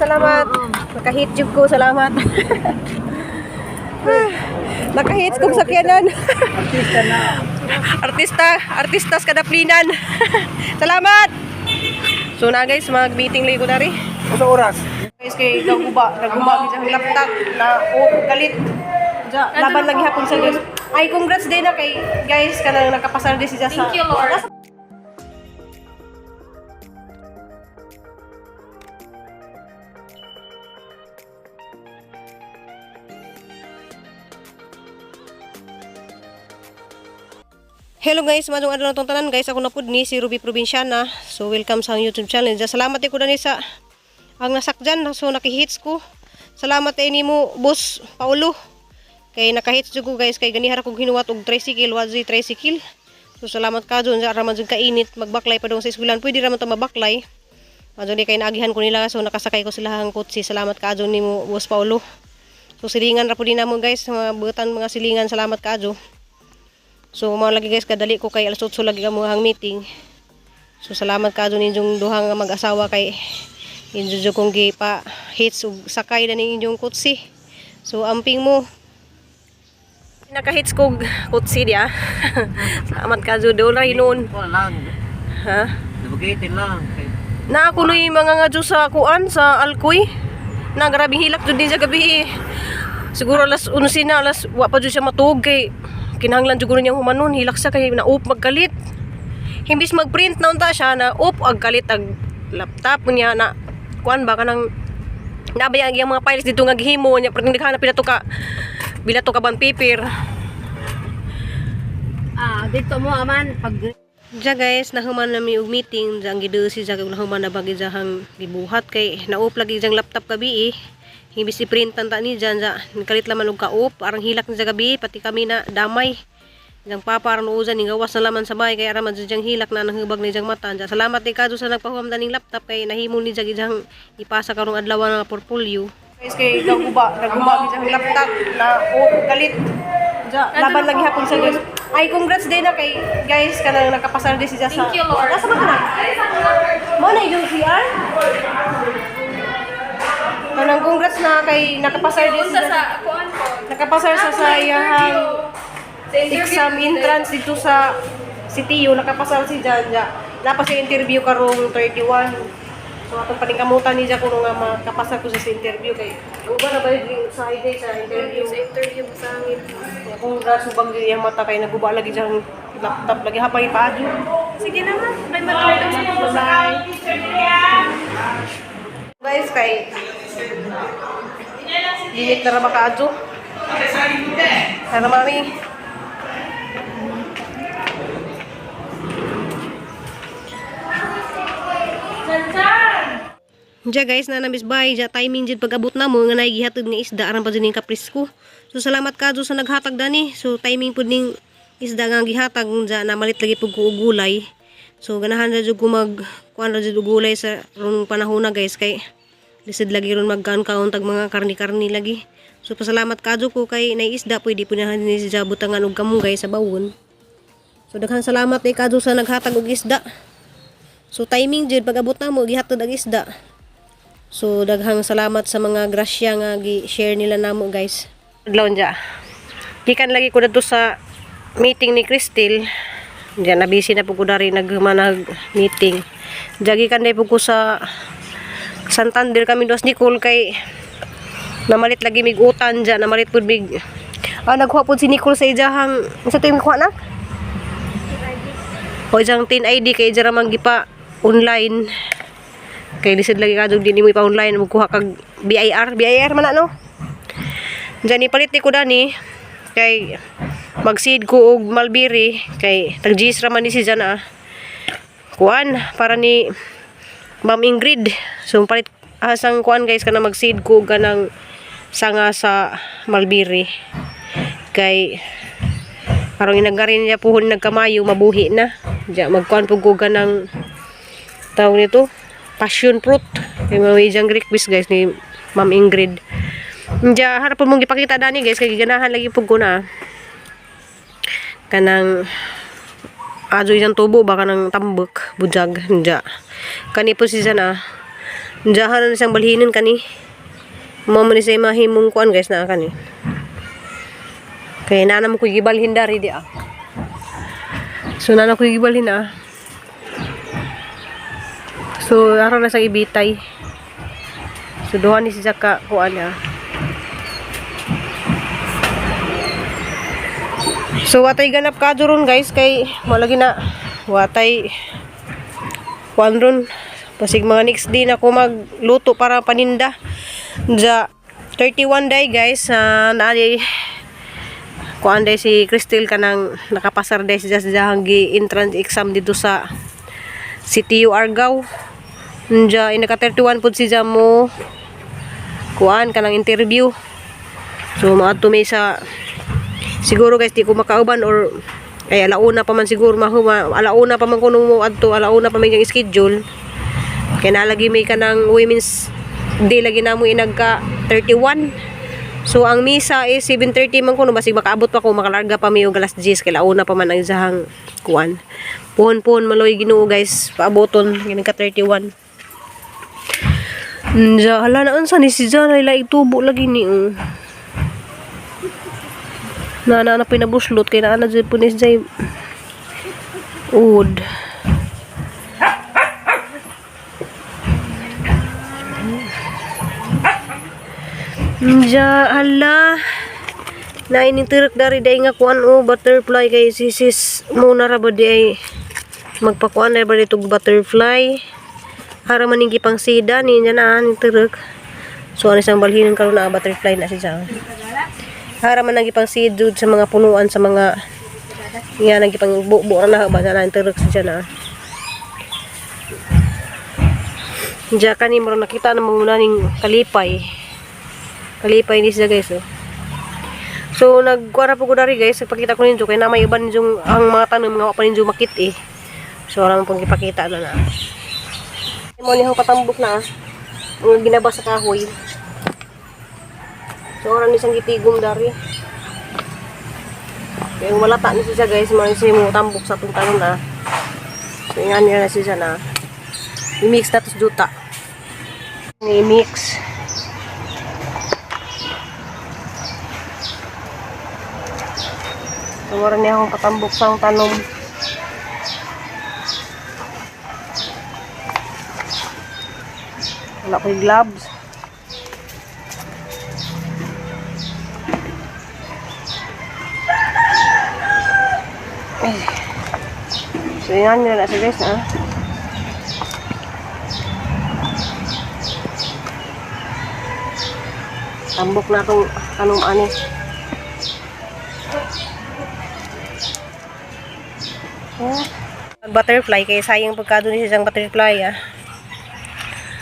Salamat. Nakahit jud ko, salamat. Nakahits kong sakyanan. Artista na. Artistas kadaplinan. Salamat. So na guys, mag-meeting ligo na rin. Sa oras. Guys, kay nagguba gid ang laptop na galit. Laban lagi hapon sa guys. Ay, congrats din na kay guys kanang nakapasar din siya sa. Thank you, Lord. Hello guys, madung adlaw natong tanan guys. Ako na pud ni si Ruby Provinciana. So welcome sa YouTube channel. Salamat ko dani sa ang nasakjan. So nakihits ko. Salamat nimo boss Paulo. Kay nakahits jud ko guys kay ganihara kog hinuwat og tricycle, wazi tricycle. So salamat ka dun sa raman jud kainit magbaklay pa dong sa eskwelahan. Pwede ra man ta mabaklay. Madung di kay naagihan ko nila so nakasakay ko sila hang kotse. Salamat ka dun nimo boss Paulo. So silingan ra pud namo guys, mga butan mga silingan. Salamat ka dun. So mao lagi guys kadali ko kay alas 8 lagi ka ang meeting. So salamat ka dun inyong duhang mag-asawa kay injo kong gipa hits ug sakay na ning inyong kutsi. So amping mo. Naka-hits kog kutsi dia. Salamat ka dun doon ra hinon. Lang. Ha? Nabagitin lang. Na ako luy mga nga dyo sa kuan sa Alcoy. Na grabing hilak dun din sa gabi. Siguro alas 11 na alas wa pa dun siya matug kay kinahanglan jud niya humanon hilak sa kay na-up magkalit. Himbis mag-print na unta siya na up ag kalit ag laptop niya na kuan ba kanang nabayag yung mga files dito nga gihimo niya pero naghanap pila to ka bilato ka bang paper. Dito mo aman pag Diya guys, nahuman na mi og meeting jang gidusi sa nahuman na bagi jang gibuhat kay na-up lagi jang laptop gabi eh. Himbis i-printan ta ni dyan, nakalit laman og kaup, arang hilak ni sa gabi, pati kami na damay. Yang papa arang uuzan, ni gawas na laman sa bahay, kaya araman dyan hilak na nanghubag ni dyan mata. Dyan. Salamat ni Kado sa nagpahuam ning laptop, kay nahimo ni dyan ipasa karong adlaw nga portfolio. Guys, kay nagguba ni dyan laptop na galit. Laban lagi hapon sa guys. Ay, congrats din na kay guys, kanang nakapasar din siya sa. Thank you, Lord. Nasa ba ka na? Mo na yung CR? Kanang congrats na kay nakapasar din punta siya. sa kuan ko. Nakapasar sa sayahang exam entrance dito sa CTU. Nakapasar si Janja. Napa sa interview karong 31. So atong paningkamutan ni Janja kung nga makapasar ko sa interview kay uba na ba yung sa ID sa interview. Sa interview mo sa amin. Congrats ubang din yung mata kay naguba lagi diyang laptop lagi hapay paadyo. Sige naman, may matulog sa iyo. Bye. Guys kay limit na rama kaadyo. Sana mami. Diya guys, na nabis bay, diya timing dyan pag-abot na mo, nga naigihatod ng isda, aram pa dyan yung kaprisko. So salamat ka dyan sa naghatag dani. So timing po ning isda nga gihatag, diya namalit lagi po ko gulay. So ganahan dyan ko kuan dyan gulay sa rong panahon na guys, kay lisod lagi ron magkaon-kaon tag mga karni-karni lagi. So pasalamat ka dyan ko kay naiisda, pwede po na ni siya butangan og kamungay sa bawon. So daghang salamat ni ka dyan sa naghatag og isda. So timing dyan pag-abot na mo, gihatod ang isda. So daghang salamat sa mga grasya nga gi-share nila namo guys. Adlaw dya. Gikan lagi ko dito sa meeting ni Cristel. Diyan na busy na po ko dari nagmanag meeting. Jagi kan dai po ko sa Santander kami dos Nicole kay namalit lagi mig utan dyan, namalit pud mig nagkuha pud si Nicole sa ijahang sa tuig kuha na. O ijang 10 ID kay ija ramang gipa online. Kay lisod lagi kadug din mo ipa online magkuha kag BIR man no. Diyan ipalit ni ko dani kay magseed ko og Malbiri kay tag-GS raman ni si Jana. Kuan para ni Ma'am Ingrid. So palit asang kuan guys kana magseed ko ganang sanga sa Malbiri. Kay karong inagarin niya puhon nagkamayo mabuhi na. Diya magkuan pug ko ganang tawag nito passion fruit. Kay mawidjang request guys ni Ma'am Ingrid. Diya harap mong ipakita dani guys kay ganahan lagi pug ko na. Kanang ajo yang tubo baka nang tambok bujag nja kani po si sana Diyahan na siyang balhinin kani. Mama ni sa mahimong kuan guys na kani. Kaya nanam ko gibalhin dari di ah. So nanam ko gibalhin ah. So araw na sa ibitay. So duha ni siya ka kuan ah. So watay ganap ka ron guys kay malagi na watay kuan ron. Pasig mga next day na ako magluto para paninda. Ja 31 day guys naali kuan day si Crystal kanang nakapasar day siya sa gi entrance exam dito sa CTU Argao. Nja inaka 31 pud siya mo kuan kanang interview. So maadto may sa siguro guys di ko makauban or ay alauna pa man siguro alauna pa man kuno mo adto alauna pa man yung schedule. Kaya nalagi may kanang women's day lagi na mo inagka 31. So ang misa is 7:30 man kuno basig makaabot pa ko makalarga pa mi og alas 10 kay launa pa man ang isahang kuan. Puhon maloy Ginoo guys paaboton kini ka 31. Ja hala na unsa ni si Jana laig tubo lagi ni na pinabuslot kay naa na jud punis jay ud. Ja hala na inintirek dari day nga kuan butterfly kay sisis muna ra ba di ay magpakuan ra ba dito butterfly para maninggi pang sida ni na inintirek. So ano isang balhinan karon na butterfly na siya para man nagipang seed sa mga punuan sa mga nga nagipang buo na ba na inintirek siya na. Ja kani mo nakita na muna ning kalipay ni siya guys So nagkuara po ko dari guys ipakita ko ninyo kay na may iban yung ang mga tanom nga pa ninyo makit so wala mo pong ipakita na mo ni patambok na ang ginabas sa kahoy so oran ni siyang gitigom dari kaya wala ta ni siya guys mo siya mo tambok sa itong tanom na so nga niya na siya na i-mix na tos duta i-mix so wala niya akong patambok sa tanom wala ko yung gloves so yan nyo na sa guys tambok na itong tanom ani butterfly kay sayang pagkado ni siyang butterfly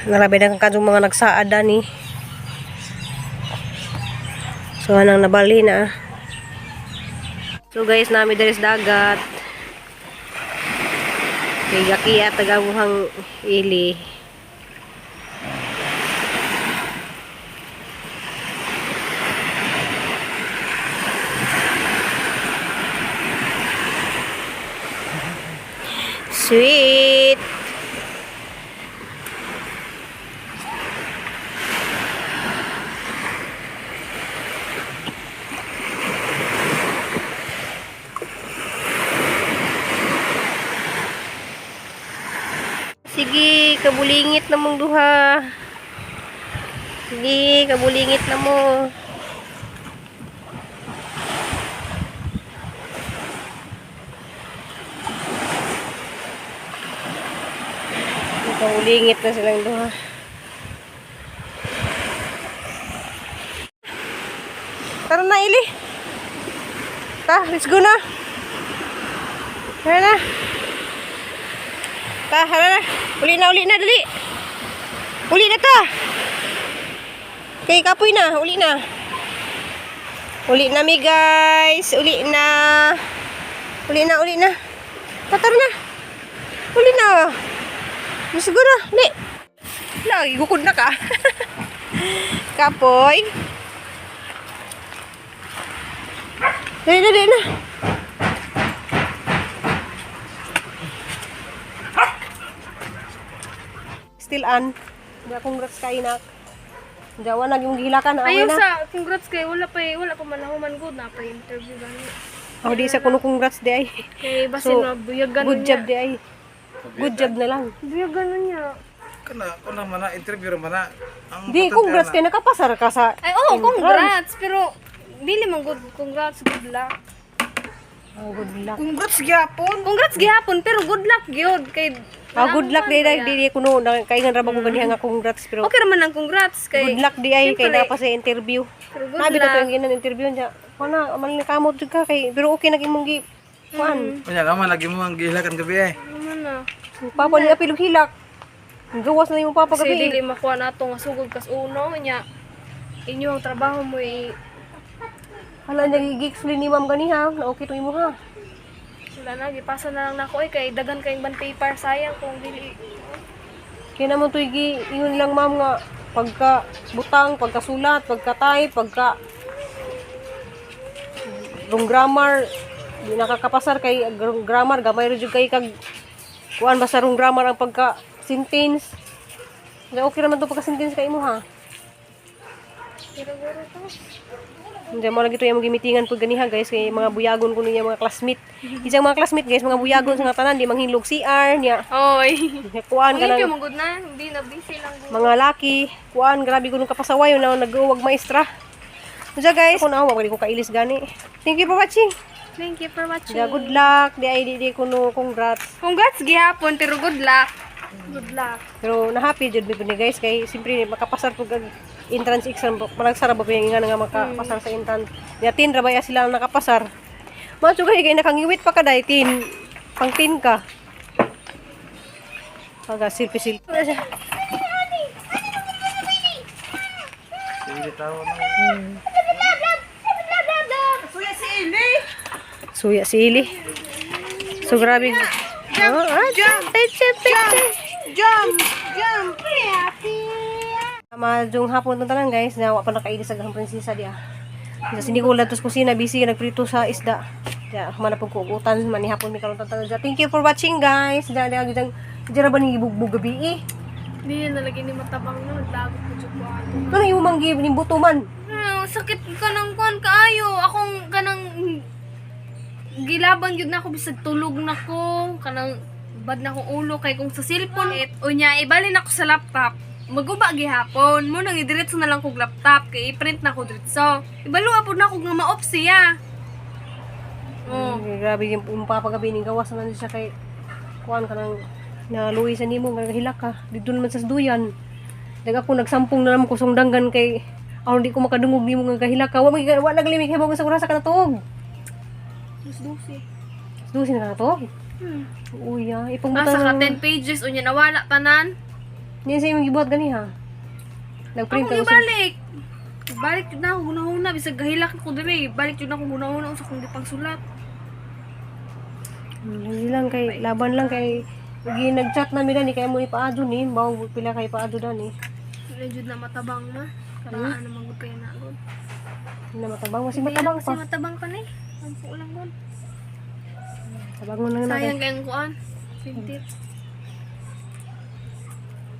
narabi na kang mga nagsaad ni so anang nabali na so guys nami dari sa dagat kay gaki at tagamuhang ili sweet. Sige, kabulingit na mong duha. Sige, kabulingit na mo. Ulingit na silang duha. Tara na, Ili. Let's go na. Tara na. Tara na. Uli na, dali. Uli na ta. Okay, kapoy na. Uli na. Uli na mi, guys. Uli na. Tara na. Uli na. Siguro, di. Lagi, gukod na ka. Kapoy. Dali na. Still on. Ja congrats kay nak. Ja wa nag yung gihilakan na Ayaw na. sa congrats kay wala pa manahuman good na pa interview gani. Oh di sa kuno congrats di ay. Kay basin So, mabuyagan Good job di ay. Good job na lang. Buyagan niya. Kuna mana interview man na. Ang Di congrats kay nakapasar ka sa Ay oo, congrats pero dili man good congrats good luck. Oh, good luck. congrats gyapon. Congrats gihapon pero good luck gyud kay Good luck di di kuno na kaingan ra ba ko ganiha nga congrats pero okay raman ang congrats kay good luck di ay kay Siyempre. napa sa interview. pero good Nabi na to luck. yung ginan interview niya. Wala man ni kamot jud ka kay pero okay nag imong gi kuan. Unya naman lagi mo ang gihilakan gabi eh. Ano na? Papa ni apilog hilak. Gawas na yung papa Kasi gabi. dili makuha nato nga sugod kas uno nya. Inyo ang trabaho mo Hala niya gi-explain ni ma'am ganiha na okay to imo ha. wala na gipasa na lang nako kay dagan kayong band paper sayang kung dili. Kaya naman to ingon lang ma'am nga pagka butang, pagka sulat, pagka type, pagka wrong grammar, di nakakapasar kay wrong grammar, gamay rin jud kay kag kuan basta wrong grammar ang pagka sentence. Nga okay naman to pagka sentence kay imo ha. Siguro to. Hindi mo lagi to yung gimitingan pag ganiha guys kay mga buyagon ko niya mga classmate. Isang mga classmate guys, mga buyagon sa nga tanan di manghilog CR niya. Oy. Kuan Ay, ka kaya ng magod na. Hindi na busy lang. mga laki, kuan grabe ko nung kapasaway na nag-uwag maestra. So guys, ako na wag ko kailis gani. Thank you for watching. Thank you for watching. Yeah, good luck. Di ay di kuno congrats. Congrats gihapon pero good luck. Good luck. Pero na happy jud mi ni guys kay simpre makapasar pug ang entrance exam parang sarap ba yung nga makapasar sa entrance. Yatin ra ba ya sila ang nakapasar. Macho kay nakangiwit pa ka dai tin. Pang tin ka. Paga silpi. Suya sili. So grabe. Jump. Madyong hapon na tanan guys, na wa pa nakaili sa gahang prinsesa dia. Sa sinigulan tos kusina busy nagprito sa isda. Ya, mana pug kuutan man ni hapon mi karon tanan. Thank you for watching guys. Dali agad jara ba ni bugbog gabi eh. Hindi na lagi ni matabang no. Naglagot ko dyan po ato. Ano yung manggi ni butuman? Sakit ka ng kuhan kaayo. Akong kanang gilaban yun na ako bisag tulog na ko. Kanang bad na akong ulo kay kung sa cellphone. Unya, ibalin ako sa laptop. Maguba gihapon. Mo nang idiretso na lang kog laptop kay i-print na ko diretso. Ibalua po na ako nga ma-off siya. Oh. Grabe yung papagabi ning gawas na siya kay kuan ka nang naluwi sa nimo nga hilak ka. Dito naman sa duyan. Dag ako nagsampung na naman ko sungdanggan kay hindi ko makadungog nimo nga kahilak ka. Wa naglimik hibog sa kurasa ka natog. Dusi. Dusin na natog. Uya, Asa ka 10 pages unya nawala tanan. Niya sa imong gibuhat gani ha. Nagprint Ako ka sa ibalik. Balik na ako hunahuna bisag gahilak ko dire. Balik yun ako hunahuna sa kung di pang sulat. Hindi lang kay laban lang kay nag-chat na mi ni kay mo ipaadyo ni, bawo pila kay paadyo dani. Medyo na matabang na. Karaan naman ko kaya na god. Na matabang kasi matabang Kasi pa. matabang pa ni. Ang po lang god. Tabang mo na Sayang natin. kayang kuan. Sintit.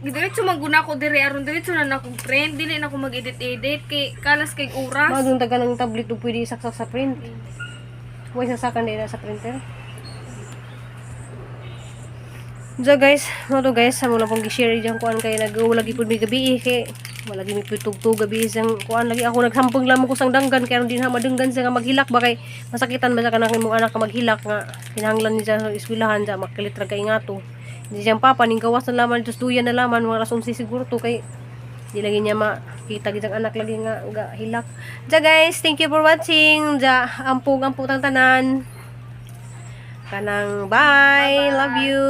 Diretso maguna ko dire aron diretso na akong print, dili na ako mag-edit kay kalas kay oras. Magong taga ng tablet ug pwede isaksak sa print. Huwag sasakan din na sa printer. So guys, mo to guys, amo na pong gi-share diyan kuan kay nag-ulagi pud mi gabi kay wala gi mi putug-tug gabi sang kuan lagi ako nagsampung lamang ko sang danggan kay aron din ha madunggan sa nga maghilak ba kay masakitan ba sa kanang imong anak ka maghilak nga kinahanglan ni sa eskwelahan sa makalit ra kay ngato. Di siyang papa ning gawas na laman just duyan na laman mga alas 11 siguro to kay di lagi niya makita gid ang anak lagi nga hilak. Ja guys, thank you for watching. Ja ampung tang tanan. Kanang bye. Love you.